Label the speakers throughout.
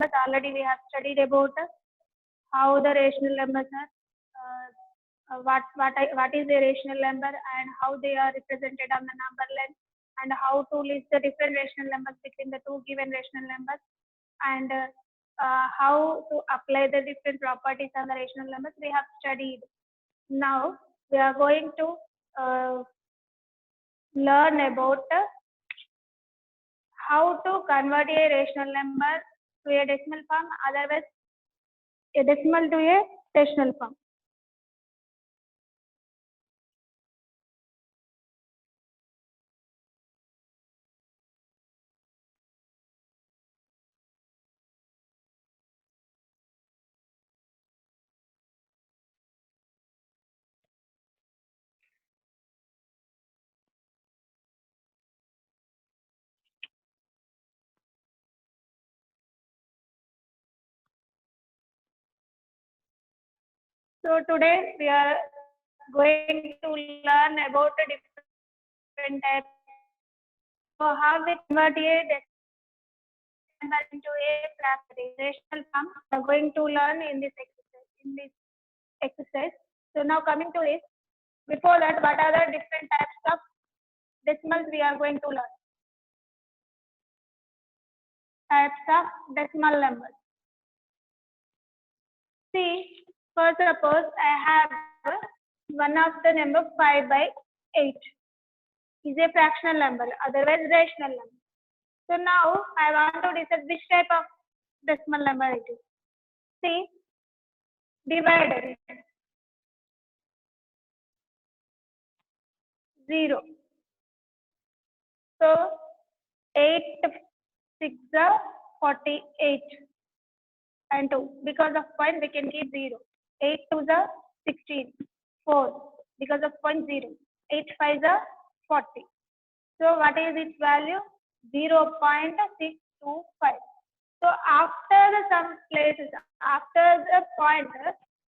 Speaker 1: numbers. Already we have studied about how the rational numbers are, what is a rational number and how they are represented on the number line, and how to list the different rational numbers between the two given rational numbers, and how to apply the different properties on the rational numbers we have studied. Now we are going to learn about how to convert a rational number to a decimal form, otherwise a decimal to a rational form. So today we are going to learn about the different types. So how we convert a decimal number into a rational form. We are going to learn in this exercise. So now coming to this, before that, what are the different types of decimals we are going to learn? Types of decimal numbers. See, first suppose I have one of the number 5/8 is a fractional number, otherwise rational number. So now I want to decide which type of decimal number it is. See, divided 0. So 8 6 48 and 2. Because of point we can keep 0. 8 2 16. 4. Because of point 0. 8 5 40. So what is its value? 0.625. So after the some places, after the point,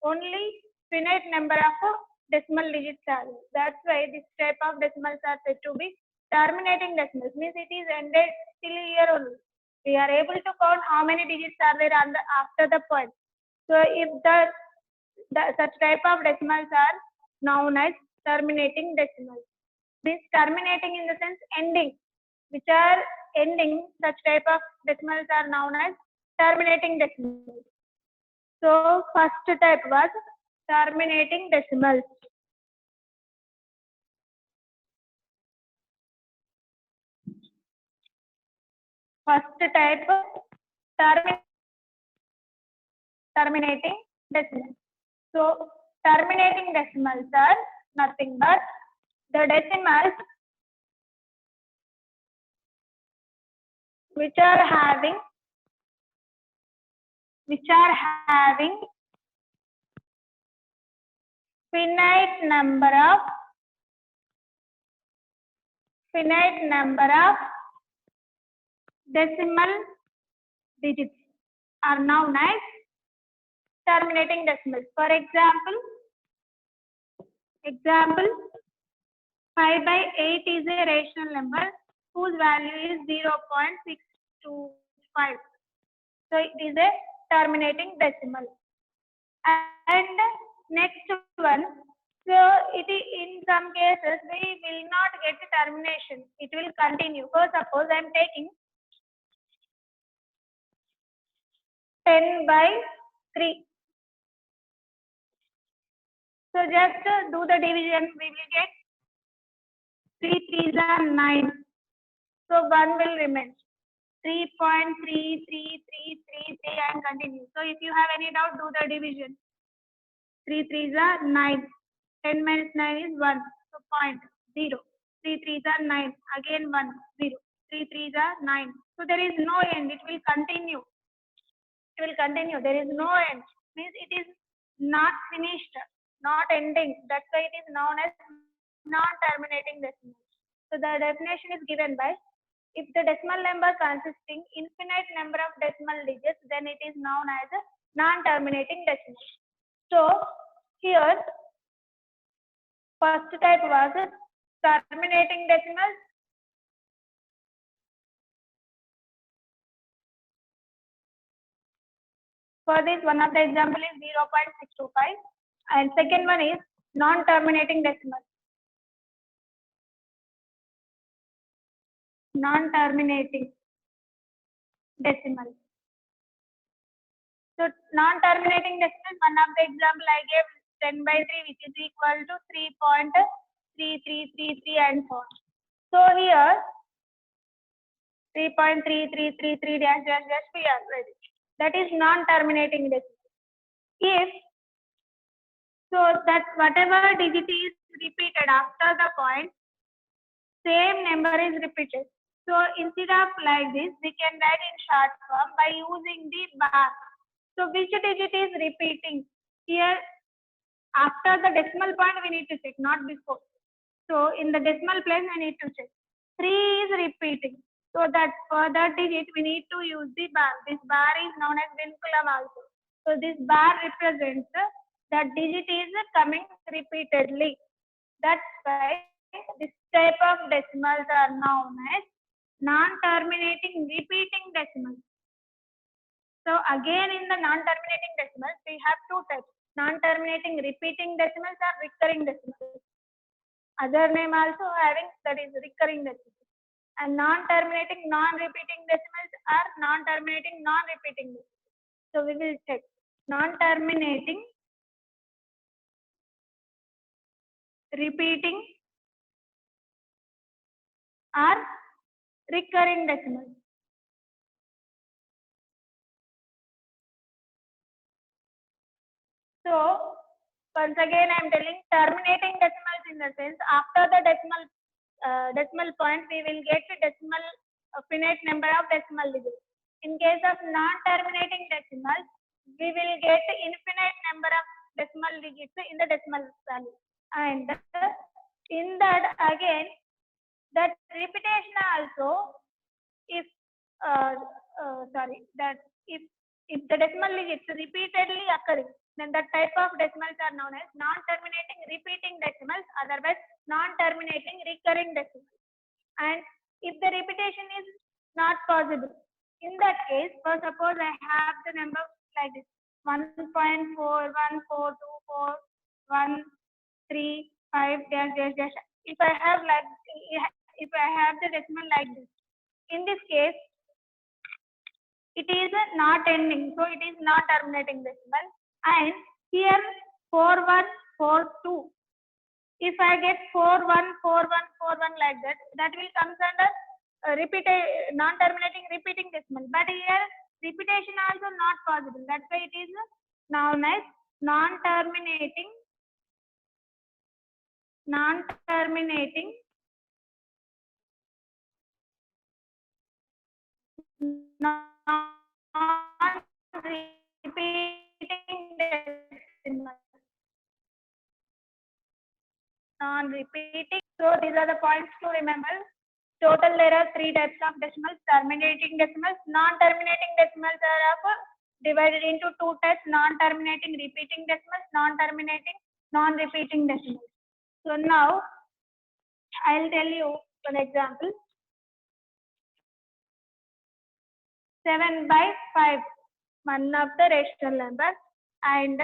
Speaker 1: only finite number of decimal digits are there. That's why this type of decimals are said to be terminating decimals. Means it is ended till here only. We are able to count how many digits are there on the, after the point. So if such type of decimals are known as terminating decimals. This terminating in the sense ending, which are ending, such type of decimals are known as terminating decimals. So first type was terminating decimals. First type terminating decimals. So terminating decimals are nothing but the decimals which are having finite number of decimal digits are known as terminating decimals. For example, 5/8 is a rational number whose value is 0.625. So it is a terminating decimal. And next one, so it is, in some cases we will not get the termination. It will continue. So suppose I am taking 10/3. So just do the division. We will get 3 3s are 9. So 1 will remain. 3.3333 and continue. So if you have any doubt, do the division. 3 3s are 9. 10 minus 9 is 1. So 0. 3 3s are 9. Again 1. 0. 3 3s are 9. So there is no end. It will continue. There is no end. Means it is not finished, not ending. That's why it is known as non-terminating decimal. So the definition is given by, if the decimal number consisting infinite number of decimal digits, then it is known as a non-terminating decimal. So here first type was terminating decimal. For this, one of the example is 0.625, and second one is non-terminating decimal. Non-terminating decimal. So non-terminating decimal, one of the example I gave 10 by 3, which is equal to 3.3333 and so on. So here 3.3333 dash dash dash we are ready. That is non-terminating decimal. If so, that whatever digit is repeated after the point, same number is repeated. So instead of like this, we can write in short form by using the bar. So which digit is repeating? Here, after the decimal point, we need to check, not before. So in the decimal place, we need to check. 3 is repeating. So that for that digit, we need to use the bar. This bar is known as vinculum also. So this bar represents that digit is coming repeatedly. That's why this type of decimals are known as non-terminating repeating decimals. So again, in the non-terminating decimals, we have two types: non-terminating repeating decimals or recurring decimals. Other name also having, that is recurring decimals. And non-terminating non-repeating decimals are non-terminating non-repeating decimals. So we will check non-terminating repeating or recurring decimals. So once again, I am telling terminating decimals in the sense after the decimal point, we will get a decimal finite number of decimal digits. In case of non-terminating decimals, we will get infinite number of decimal digits in the decimal value. And in that again, that repetition also, if that if the decimal digits repeatedly occurring, then that type of decimals are known as non-terminating repeating decimals, otherwise non-terminating recurring decimals. And if the repetition is not possible, in that case, for suppose I have the number like this: 1.41424135 dash dash dash. If I have the decimal like this, in this case, it is not ending, so it is not terminating decimal. And here 4142. If I get 414141 like that, that will come under non-terminating repeating decimal. But here repetition also not possible. That's why it is known as non-terminating non-repeating decimal. Non-repeating. So these are the points to remember. Total there are 3 types of decimals: terminating decimals, non-terminating decimals are divided into 2 types: non-terminating repeating decimals, non-terminating non-repeating decimals. So now I'll tell you an example. 7 by 5, one of the rational number, and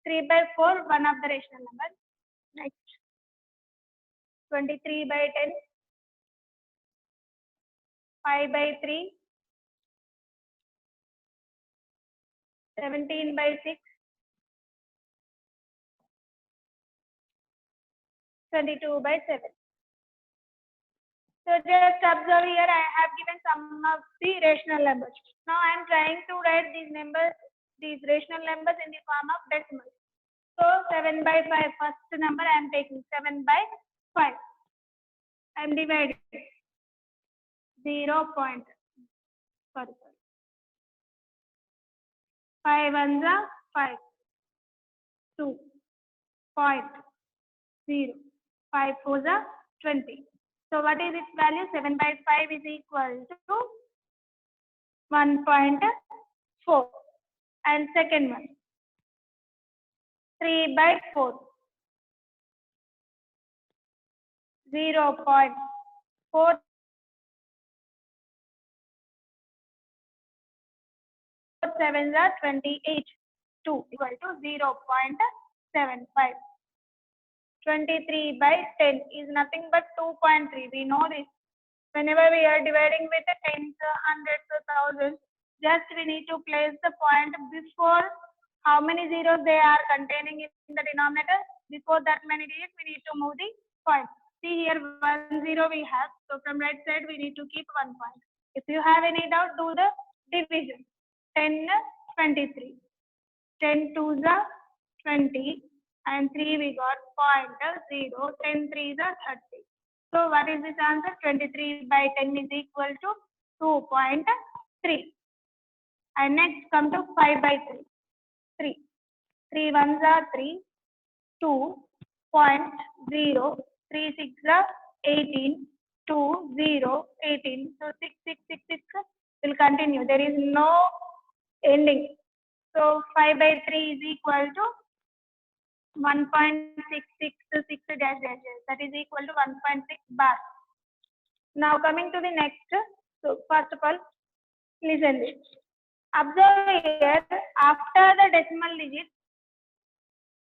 Speaker 1: 3 by 4, one of the rational number. Next, 23 by 10, 5 by 3, 17 by 6, 22 by 7. So just observe here, I have given some of the rational numbers. Now I am trying to write these rational numbers in the form of decimals. So 7 by 5, first number I am taking 7 by 5. I am dividing 0. Sorry. 5 ones are 5, 2, 0, 5 fours are 20. So what is its value? 7 by 5 is equal to 1.4. And second one, 3 by 4, 0.4 7s are 28. 2 equal to 0.75. 23 by 10 is nothing but 2.3. We know this. Whenever we are dividing with the tens, hundreds, or thousands, just we need to place the point before how many zeros they are containing in the denominator. Before that many digits, we need to move the point. See here, 1 0 we have. So from right side, we need to keep 1 point. If you have any doubt, do the division. 10, 23. 10 2s are 20 and 3 we got 0.0. 10 3s are 30. So what is this answer? 23 by 10 is equal to 2.3. And next come to 5 by 3. 3. 3 1s are 3. 2.0. 3 6 are 18. 2 0 18. So 6 6 6 6 will continue. There is no ending. So 5 by 3 is equal to 1.666 dash dash dash. That is equal to 1.6 bar. Now coming to the next. So first of all, listen this. Observe here, after the decimal digits,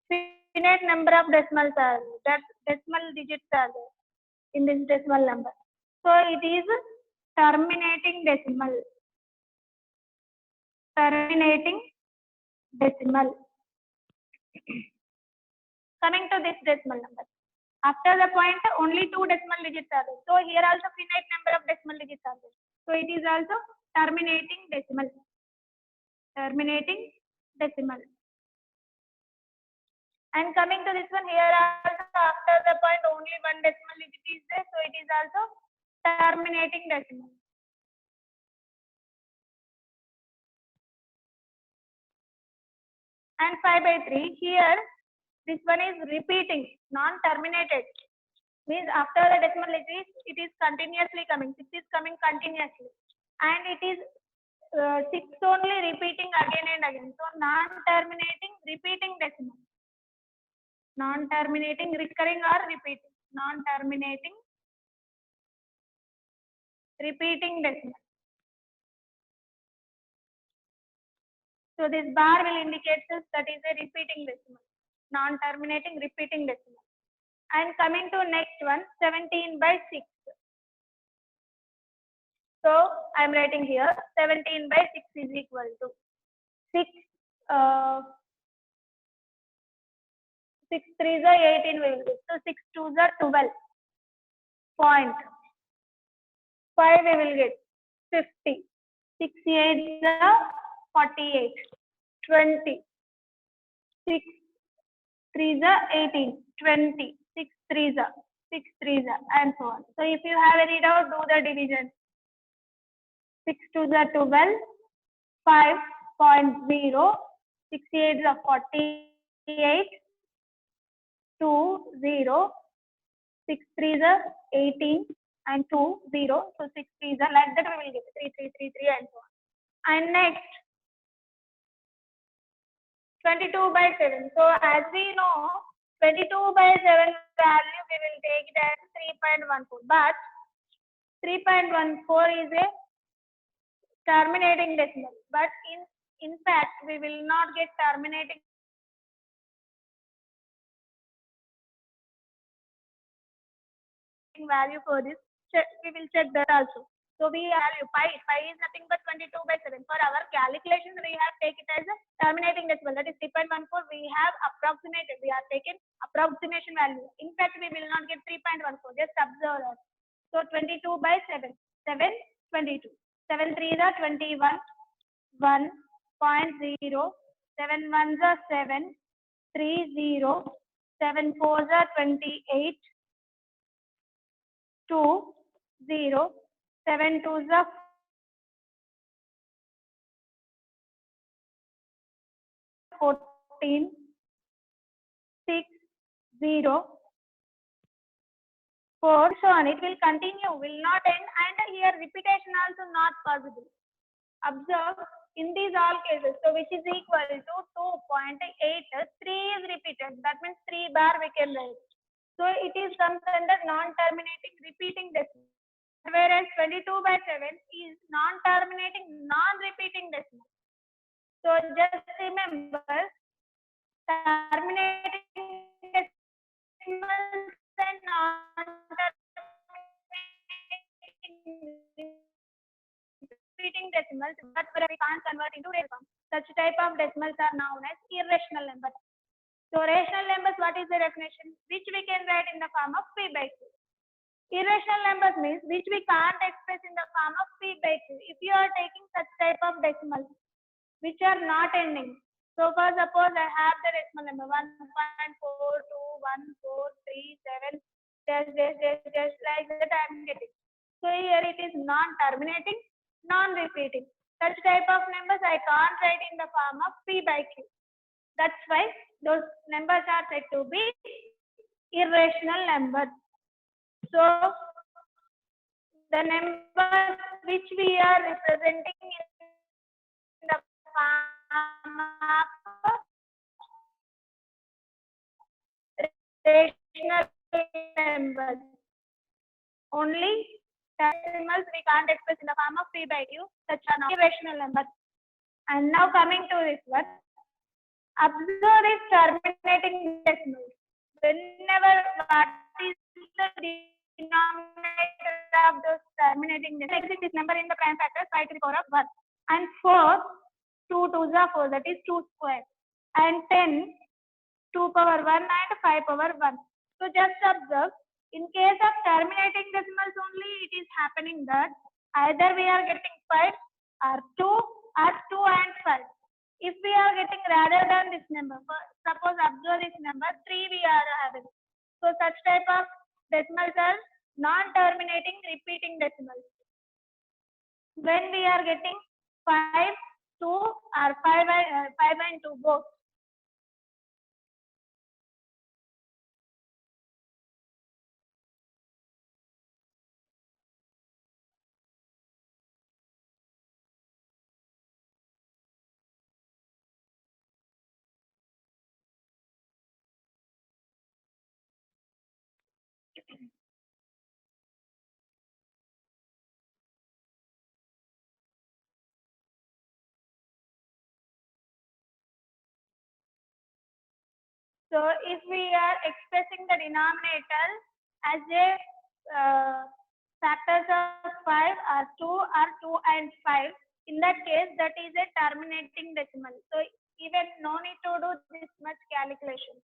Speaker 1: finite number of decimals are there. That decimal digits are there in this decimal number. So it is terminating decimal. Terminating decimal. Coming to this decimal number. After the point, only 2 decimal digits are there. So here also finite number of decimal digits are there. So it is also terminating decimal. Terminating decimal. And coming to this one, here also after the point only 1 decimal digit is there. So it is also terminating decimal. And 5 by 3, here this one is repeating, non-terminated. Means after the decimal digit, it is continuously coming. 6 is coming continuously. And it is 6 only repeating again and again. So non-terminating, repeating decimal. Non-terminating, recurring or repeating. Non-terminating, repeating decimal. So this bar will indicate this, that is a repeating decimal. Non-terminating, repeating decimal. And coming to next one, 17 by 6. So I am writing here 17 by 6 is equal to 6. 6 3s are 18 we will get. So 6 2s are 12. Point. 5 we will get 50. 6 8s are 48. 20. 6 3s are 18. 20. 6 3s are 6 3s are and so on. So if you have any doubt, do the division. 6 2s are 12. 5.0. 6 8s are 48. 2 0. 6 3s are 18 and 2 0. So 6 3s are like that we will get 3 3 3 3 and so on. And next 22 by 7. So as we know 22 by 7 value we will take it as 3.14. But 3.14 is a terminating decimal. But in fact we will not get terminating value for this. We will check that also. So we value pi is nothing but 22 by 7. For our calculations, we have taken it as a terminating decimal. That is 3.14. We have approximated. We have taken approximation value. In fact, we will not get 3.14. Just observe that. So 22 by 7. 7 22. 7 3s are 21. 1.0. 7 1s are 7. 3 0. 7 4s are 28. 2 0. 7 2s are 14. 6 0. 4. So on. It will continue, will not end, and here repetition also not possible. Observe in these all cases. So which is equal to 2.8. 3 is repeated. That means 3 bar we can write. So it is comes under non-terminating repeating decimal. Whereas 22 by 7 is non-terminating, non-repeating decimal. So just remember, terminating decimals and non-terminating repeating decimals, but we can't convert into real form. Such type of decimals are known as irrational numbers. So rational numbers, what is the definition? Which we can write in the form of p by q. Irrational numbers means which we can't express in the form of p by q. If you are taking such type of decimals which are not ending. So for suppose I have the decimal number 1.42147 just like that I am getting. So here it is non-terminating, non-repeating. Such type of numbers I can't write in the form of p by q. That's why those numbers are said to be irrational numbers. So the numbers which we are representing in the form of rational numbers. Only decimals we can't express in the form of p by q, such are not irrational numbers. And now coming to this one, observe this terminating decimals. Whenever what is the denominator of those terminating decimals, exit this number in the prime factors 5 to the power of 1. And 4, 2 2s are 4, that is 2 square. And 10, 2 power 1 and 5 power 1. So just observe, in case of terminating decimals only, it is happening that either we are getting 5 or 2 and 5. If we are getting rather than this number, suppose observe this number 3 we are having. So such type of decimals are non-terminating repeating decimals. When we are getting 5, 2 or 5 and 2 both. So if we are expressing the denominator as a factors of 5 or 2 or 2 and 5, in that case that is a terminating decimal. So even no need to do this much calculation.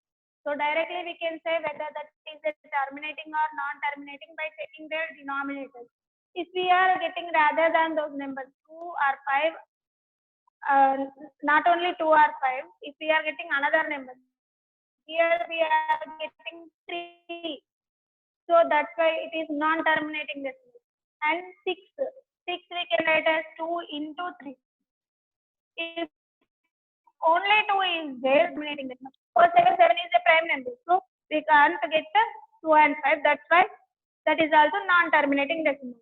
Speaker 1: So directly we can say whether that is a terminating or non-terminating by taking their denominators. If we are getting rather than those numbers 2 or 5, not only 2 or 5, if we are getting another number, here we are getting 3. So that's why it is non-terminating decimal. And 6 we can write as 2 into 3. If only 2 is there, terminating decimal. 477 is a prime number. So we can't get the 2 and 5. That's why that is also non-terminating decimal.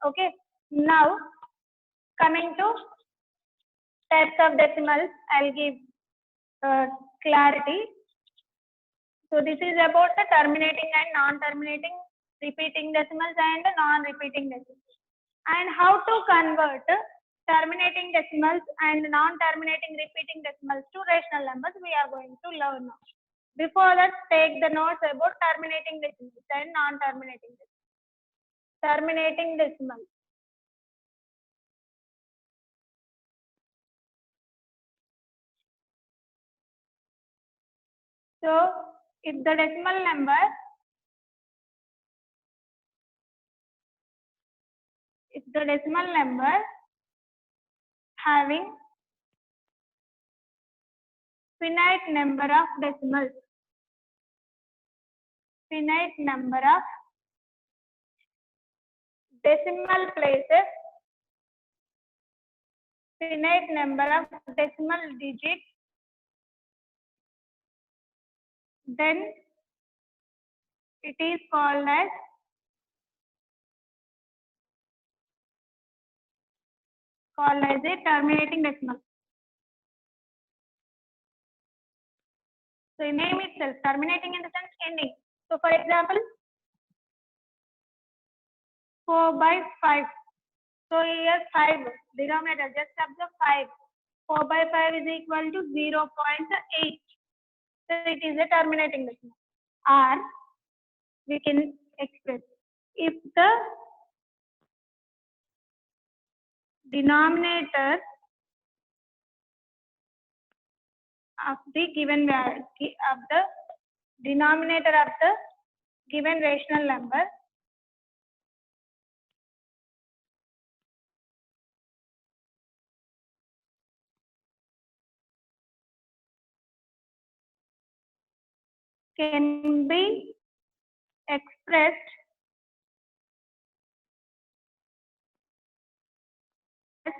Speaker 1: Okay. Now coming to types of decimals, I'll give clarity. So this is about the terminating and non-terminating repeating decimals and non-repeating decimals. And how to convert terminating decimals and non-terminating repeating decimals to rational numbers we are going to learn now. Before that, take the notes about terminating decimals and non-terminating decimals. Terminating decimals. So if the decimal number having finite number of decimals, finite number of decimal places, finite number of decimal digits, then it is called as a terminating decimal. So in name itself, terminating in the sense ending. So for example, 4 by 5. So here 5, denominator, just observe 5. 4 by 5 is equal to 0.8. So it is a terminating decimal. Or we can express if the denominator of the given denominator of the given rational number can be expressed as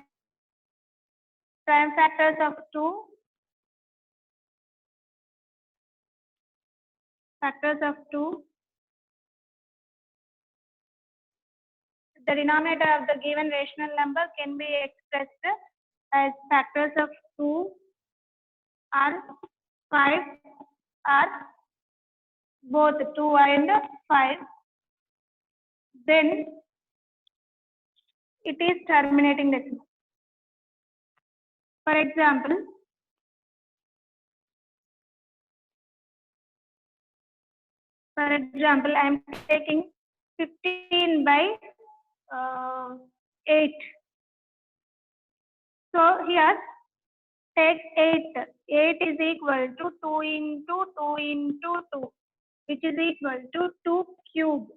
Speaker 1: prime factors of 2, the denominator of the given rational number can be expressed as factors of 2 or 5 or both 2 and 5, then it is terminating decimal. For example, I am taking 15 by 8. So here take 8. 8 is equal to 2 into 2 into 2, which is equal to 2 cube.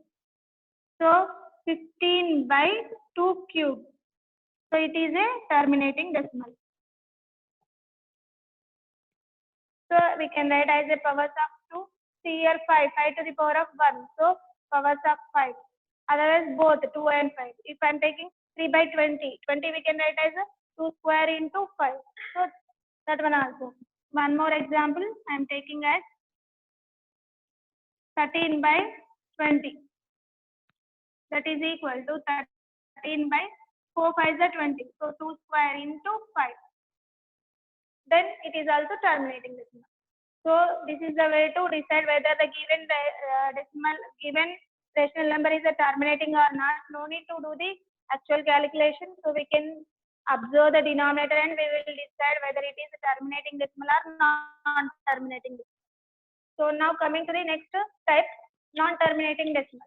Speaker 1: So 15 by 2 cube. So it is a terminating decimal. So we can write as a powers of 2. See here 5 to the power of 1. So powers of 5. Otherwise both 2 and 5. If I am taking 3 by 20, we can write as a 2 square into 5. So that one also. One more example I am taking as 13 by 20. That is equal to 13 by 4 5 is 20. So 2 square into 5. Then it is also terminating decimal. So this is the way to decide whether the given rational number is a terminating or not. No need to do the actual calculation. So we can observe the denominator and we will decide whether it is a terminating decimal or non-terminating decimal. So now coming to the next type, non-terminating decimal.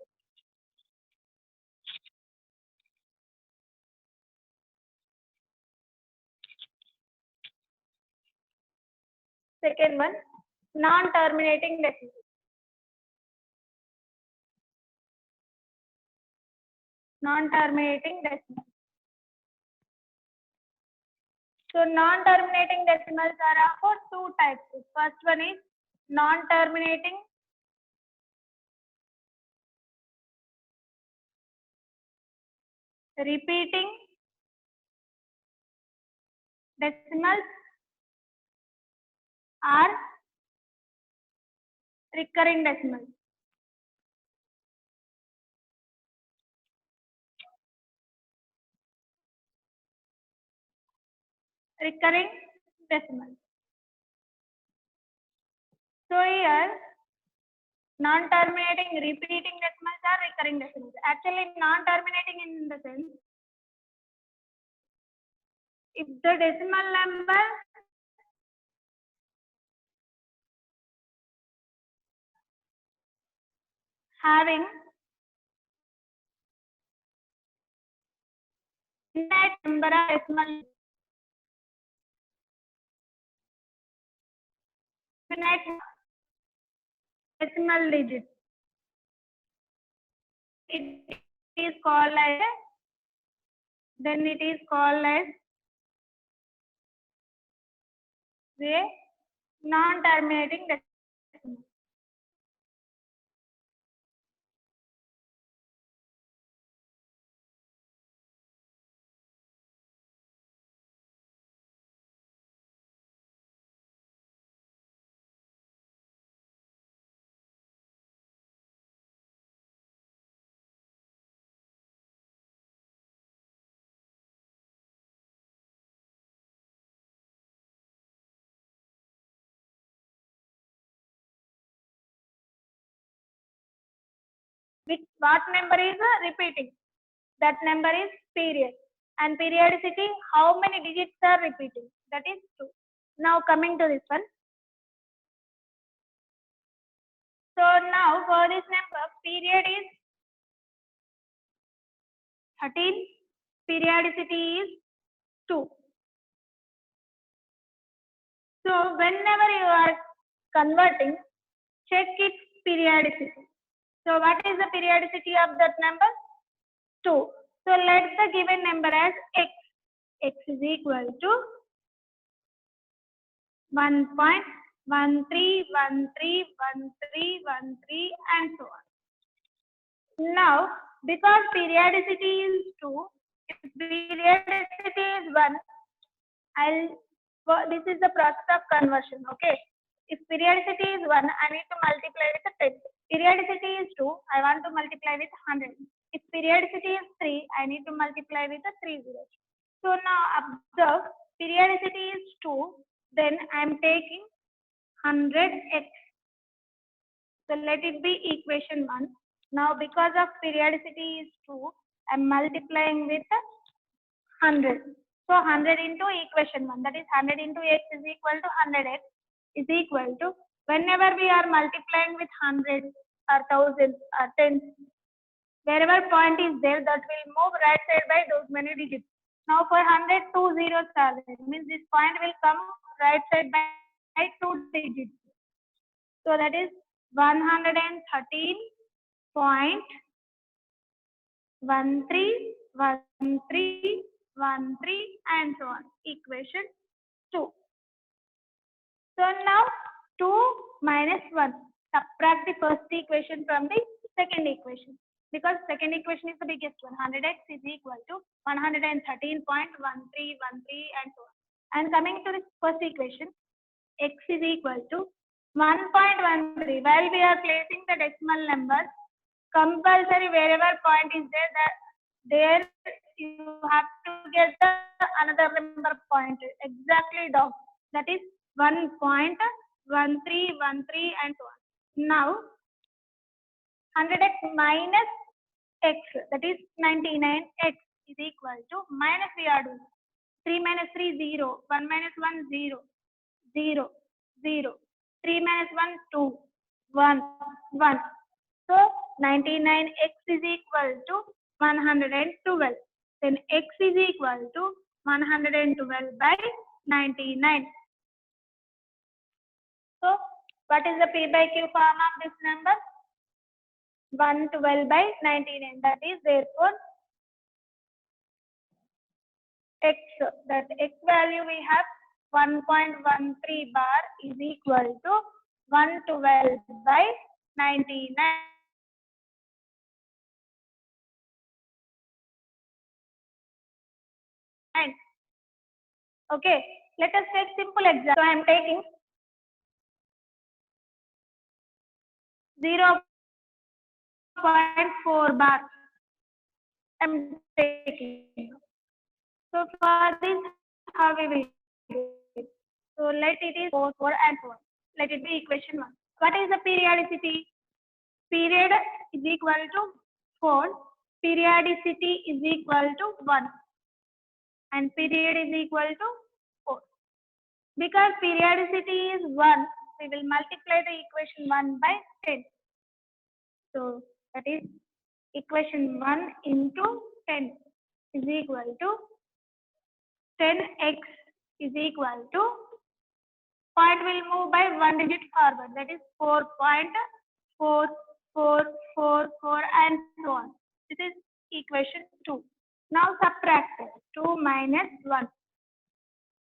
Speaker 1: Second one, non-terminating decimal. Non-terminating decimal. So non-terminating decimals are of two types. First one is non-terminating repeating decimals or recurring decimals. Recurring decimals. So here non-terminating repeating decimals are recurring decimals. Actually non-terminating in the sense if the decimal number having infinite number of decimal digits, it is called as a non-terminating decimal. What number is repeating? That number is period. And periodicity, how many digits are repeating? that is 2. Now coming to this one. So now for this number, period is 13, periodicity is 2. So whenever you are converting, check its periodicity. So what is the periodicity of that number? 2. So let the given number as x. X is equal to 1.13131313 and so on. Now, because periodicity is 2, if periodicity is 1, this is the process of conversion, okay? If periodicity is 1, I need to multiply with 10. Periodicity is 2, I want to multiply with 100. If periodicity is 3, I need to multiply with 3 zeros. So now observe, periodicity is 2, then I am taking 100x. So let it be equation 1. Now because of periodicity is 2, I am multiplying with 100. So 100 into equation 1, that is 100 into x is equal to 100x is equal to, whenever we are multiplying with 100 or 1000 or 10, wherever point is there, that will move right side by those many digits. Now for 100, 2 zeros are there, means this point will come right side by 2 digits. So that is 113.131313 and so on. Equation 2. So now 2 minus 1. Subtract the first equation from the second equation. Because second equation is the biggest one. 100x is equal to 113.1313 and so on. And coming to this first equation, x is equal to 1.13. While we are placing the decimal numbers, compulsory wherever point is there you have to get the another number point exactly down. That is 1.1313 and so on. Now 100x minus x, that is 99x is equal to, minus we are doing 3 minus 3 0, 1 minus 1 0, 0, 0, 3 minus 1 2, 1, 1. So 99x is equal to 112. Then x is equal to 112 by 99. So what is the P by Q form of this number? 112 by 99. That is therefore x. That x value we have 1.13 bar is equal to 112 by 99. Okay, let us take simple example. So I am taking 0.4 bar. I am taking. So for this, how we will do it? So let it is 4, 4 and 4. Let it be equation 1. What is the periodicity? Period is equal to 4. Periodicity is equal to 1. And period is equal to 4. Because periodicity is 1, we will multiply the equation 1 by 10. So that is equation 1 into 10 is equal to 10x is equal to, point will move by 1 digit forward, that is 4.4444 and so on. This is equation 2. Now subtract 2 minus 1.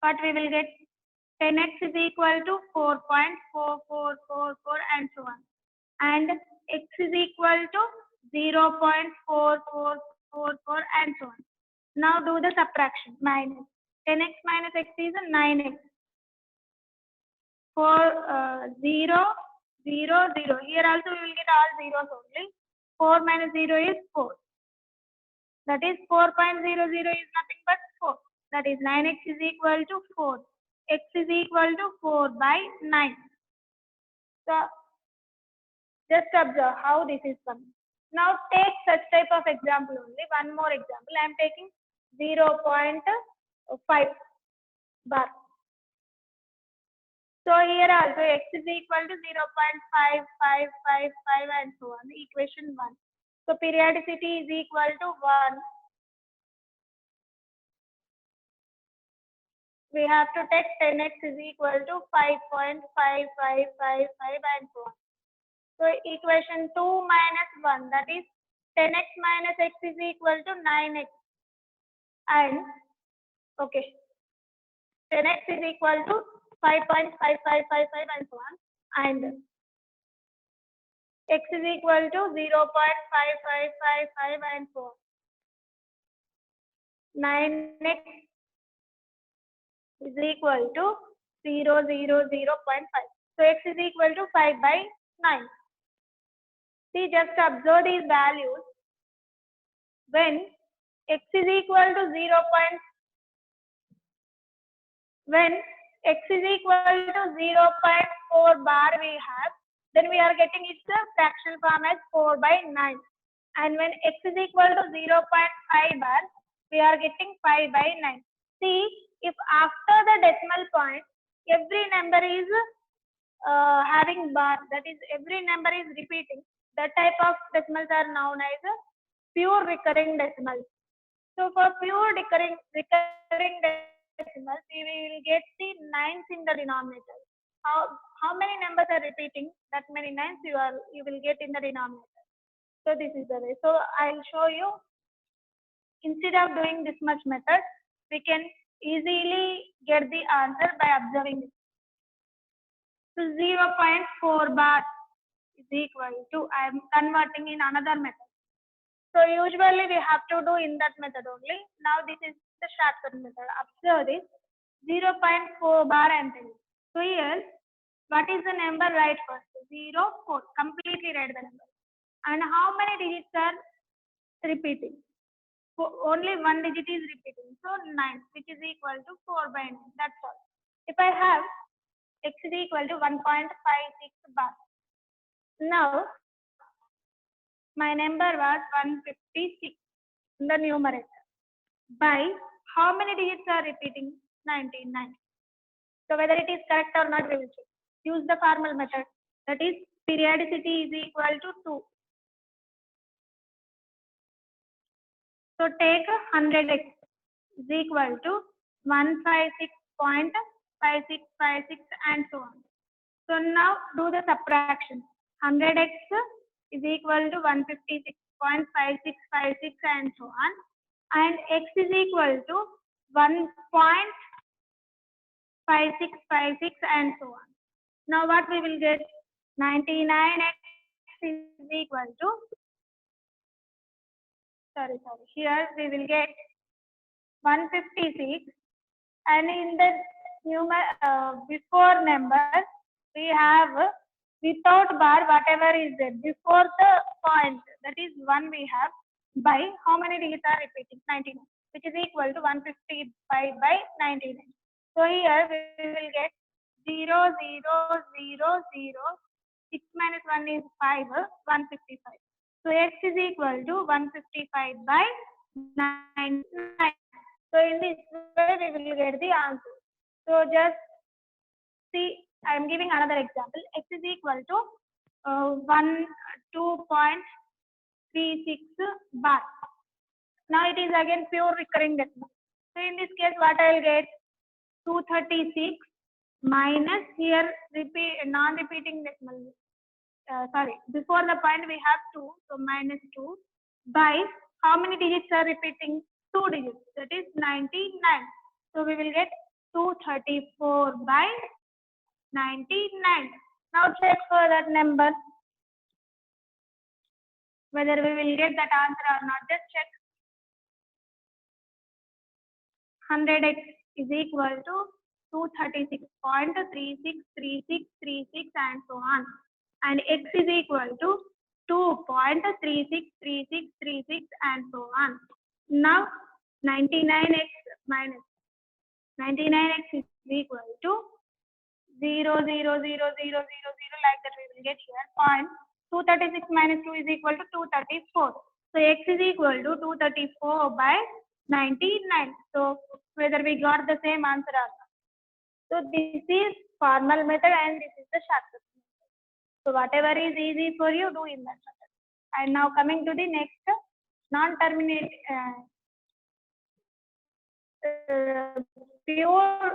Speaker 1: What we will get? 10x is equal to 4.4444 and so on. And x is equal to 0.4444 and so on. Now do the subtraction. Minus 10x minus x is 9x. 0, 0, 0. Here also we will get all zeros only. 4 minus 0 is 4. That is 4.00 is nothing but 4. That is 9x is equal to 4. X is equal to 4 by 9. So just observe how this is coming. Now take such type of example only. One more example. I am taking 0.5 bar. here also x is equal to 0.5555 and so on. Equation 1. So periodicity is equal to 1. We have to take 10x is equal to 5.5555 and so on. So equation 2 minus 1, that is 10x minus x is equal to 9x, and okay, 10x is equal to 5.5555 and so on, and x is equal to 0.5555 and so on. 9x is equal to 0.5. So x is equal to 5 by 9. See, just observe these values. When x is equal to when x is equal to 0.4 bar we have, then we are getting its fractional form as 4 by 9. And when x is equal to 0.5 bar, we are getting 5 by 9. See, if after the decimal point, every number is having bar, that is every number is repeating, that type of decimals are known as pure recurring decimals. So for pure recurring decimals, we will get the nines in the denominator. How many numbers are repeating? That many nines you will get in the denominator. So this is the way. So I'll show you. Instead of doing this much method, we can easily get the answer by observing this. So 0.4 bar is equal to, I am converting in another method. So usually we have to do in that method only. Now this is the shortcut method. Observe this 0.4 bar and 10. So here, what is the number right first? 0, 4. Completely write the number. And how many digits are repeating? Only one digit is repeating. So 9, which is equal to 4 by 9. That's all. If I have x is equal to 1.56 bar. Now, my number was 156 in the numerator. By how many digits are repeating? 99. So whether it is correct or not, we will check. Use the formal method. That is, periodicity is equal to 2. So take 100x is equal to 156.5656 and so on. So now do the subtraction. 100x is equal to 156.5656 and so on. And x is equal to 1.5656 and so on. Now what we will get? 99x is equal to, here we will get 156, and in the before numbers we have without bar whatever is there before the point, that is 1 we have, by how many digits are repeating? 99, which is equal to 155 by 99. So here we will get 0, 0, 0, 0. 6 minus 1 is 5, 155. So x is equal to 155 by 99. So in this way we will get the answer. So just see, I am giving another example. X is equal to 2.36 bar. Now it is again pure recurring decimal. So in this case, what I will get? 236 minus here non-repeating decimal. Before the point we have 2, so minus 2 by how many digits are repeating? 2 digits, that is 99. So we will get 234 by 99. Now check for that number whether we will get that answer or not. Just check. 100x is equal to 236.363636 and so on. And x is equal to 2.363636 and so on. Now 99x minus 99x is equal to 0, 0, 0, 0, 0, 0, like that we will get here. Point 236 minus 2 is equal to 234. So x is equal to 234 by 99. So whether we got the same answer or not. So this is formal method and this is the shortcut method. So whatever is easy for you, do in that method. And now coming to the next non-terminate pure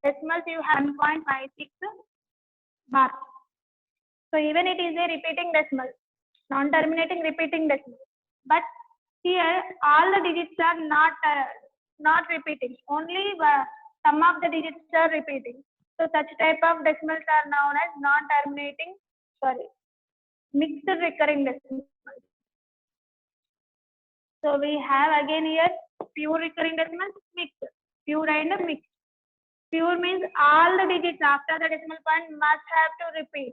Speaker 1: decimals, you have 1.56 bar. So even it is a repeating decimal, non-terminating repeating decimal. But here all the digits are not repeating. Only some of the digits are repeating. So such type of decimals are known as non-terminating, mixed recurring decimals. So we have again here pure recurring decimals, mixed, pure and mixed. Pure means all the digits after the decimal point must have to repeat.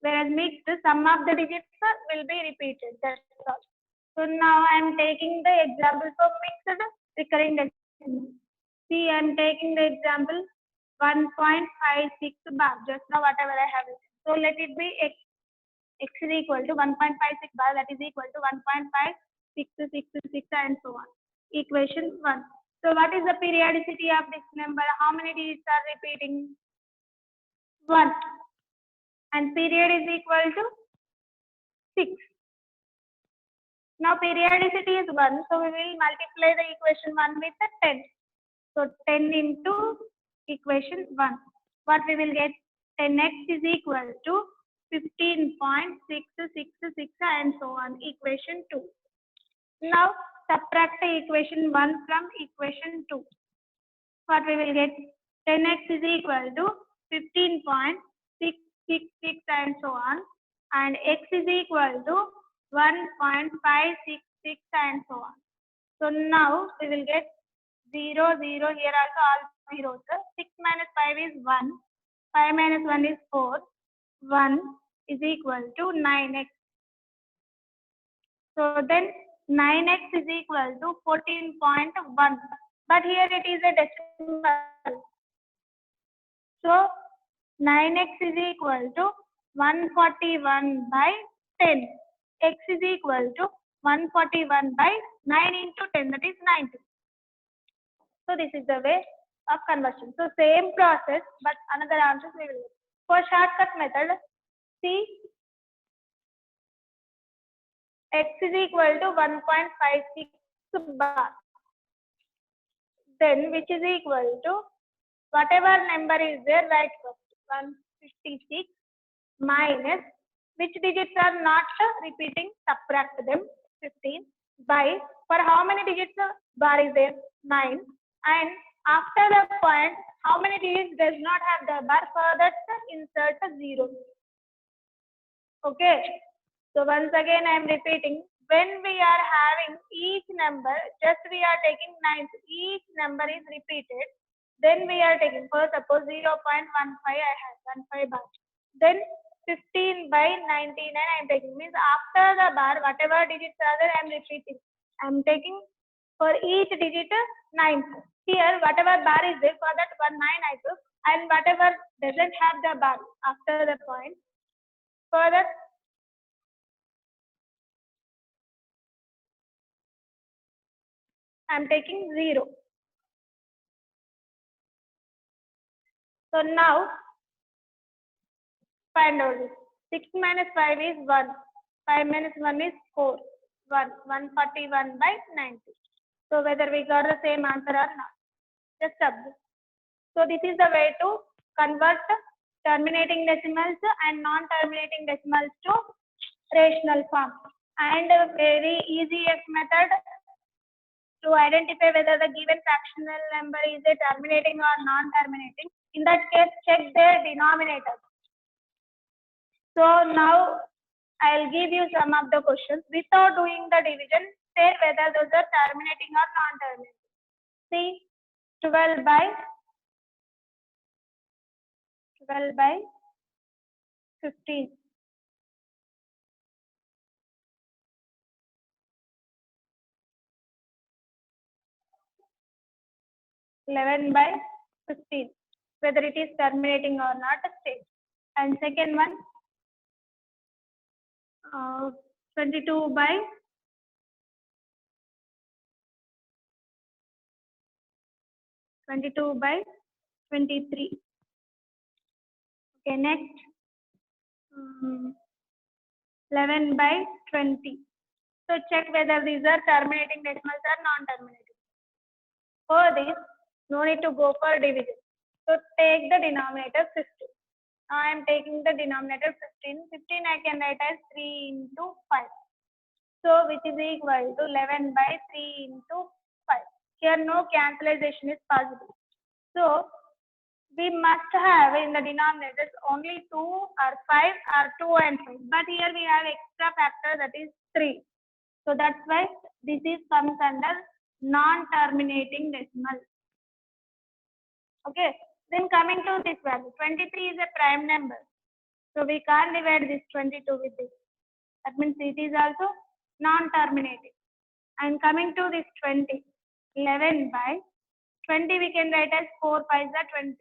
Speaker 1: Whereas mixed, some of the digits will be repeated. That's all. So now I am taking the example for mixed recurring decimal. See, I am taking the example 1.56 bar. Just now whatever I have written. So let it be x. X is equal to 1.56 bar, that is equal to 1.5666 and so on. Equation 1. So what is the periodicity of this number? How many digits are repeating? 1. And period is equal to 6. Now periodicity is 1, so we will multiply the equation 1 with the 10. So 10 into equation 1. What we will get? 10x is equal to 15.666 and so on. Equation 2. Now subtract the equation 1 from equation 2. What we will get? 10x is equal to 15.666 and so on. And x is equal to 1.566 and so on. So now we will get 0, 0, here also all zeros. 6 minus 5 is 1. 5 minus 1 is 4. 1 is equal to 9x. So then 9x is equal to 14.1. But here it is a decimal. So 9x is equal to 141 by 10. X is equal to 141 by 9 into 10, that is 90. So this is the way of conversion. So same process, but another answers we will get. For shortcut method, see x is equal to 1.56 bar. Then which is equal to whatever number is there, write first 156 minus which digits are not repeating, subtract them 15 by for how many digits bar is there 9, and after the point how many digits does not have the bar, for that insert a 0. Okay, so once again I am repeating, when we are having each number, just we are taking 9, each number is repeated, then we are taking, for suppose 0.15 I have 15 bar, then 15 by 99 I am taking, means after the bar whatever digits are there I am repeating. I am taking for each digit 9. Here whatever bar is there, for that 9 I took, and whatever doesn't have the bar after the point, for that I am taking 0. So now find out this. 6 minus 5 is 1. 5 minus 1 is 4. 1. 141 by 90. So whether we got the same answer or not. Just observe. So this is the way to convert terminating decimals and non-terminating decimals to rational form. And a very easiest method to identify whether the given fractional number is a terminating or non-terminating. In that case, check their denominator. So now I'll give you some of the questions. Without doing the division, say whether those are terminating or non-terminating. See, 12 by 15. 11 by 15. Whether it is terminating or not, state. And second one, 22 by 22 by 23. Okay, next 11 by 20. So check whether these are terminating decimals or non-terminating. For this, no need to go for division. So take the denominator 15. Now I am taking the denominator 15. 15 I can write as 3 into 5. So which is equal to 11 by 3 into 5. Here no cancellation is possible. So we must have in the denominators only 2 or 5 or 2 and 5. But here we have extra factor, that is 3. So that's why this is comes under non-terminating decimal. Okay. Then coming to this value, 23 is a prime number. So we can't divide this 22 with this. That means it is also non-terminating. And coming to this 20, 11 by 20 we can write as 4 5 is 20.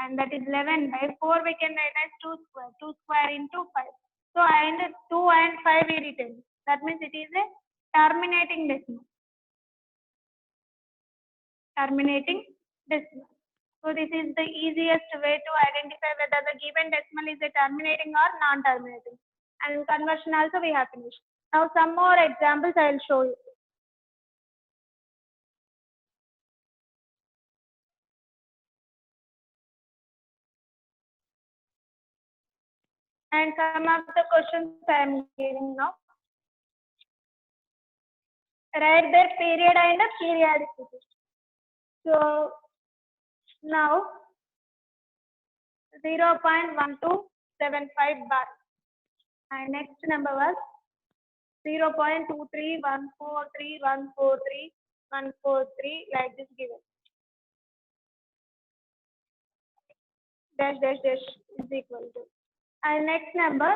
Speaker 1: And that is 11 by 4 we can write as 2 square. 2 square into 5. So and 2 and 5 we retain. That means it is a terminating decimal. Terminating decimal. So this is the easiest way to identify whether the given decimal is a terminating or non-terminating. And conversion also we have finished. Now some more examples I will show you. And some of the questions I am giving now. Write their period and the periodicity. So now 0.1275 bar. And next number was 0.23143143 like this given. Dash dash dash is equal to. And next number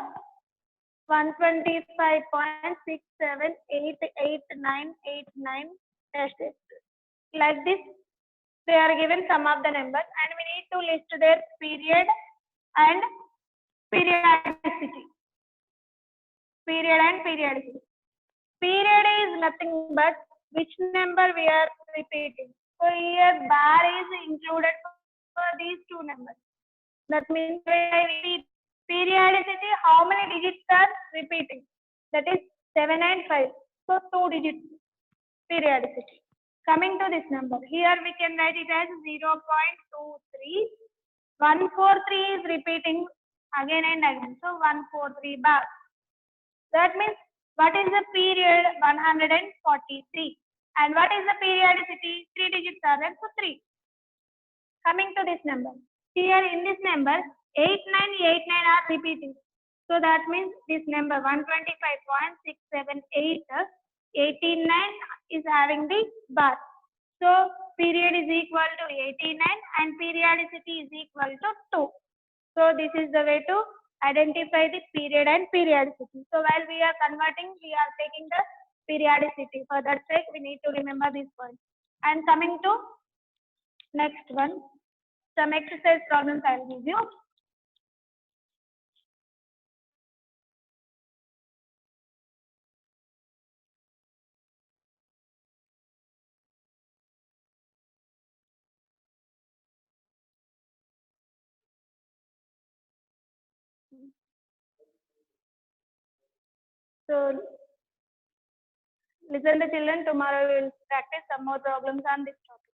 Speaker 1: 125.67888989 dash dash. Like this, they are given some of the numbers and we need to list their period and periodicity. Period and periodicity. Period is nothing but which number we are repeating. So here bar is included for these two numbers. That means when I repeat periodicity, how many digits are repeating? That is 7 and 5. So 2 digits periodicity. Coming to this number, here we can write it as 0.23. 143 is repeating again and again. So 143 bar. That means what is the period? 143. And what is the periodicity? 3 digits are there, so 3. Coming to this number. Here in this number, 8989 are repeating. So that means this number 125.678, 89 is having the bar. So period is equal to 89 and periodicity is equal to 2. So this is the way to identify the period and periodicity. So while we are converting, we are taking the periodicity. For that sake, we need to remember this point. And coming to next one, some exercise problems I will give you. So listen the children, tomorrow we will practice some more problems on this topic.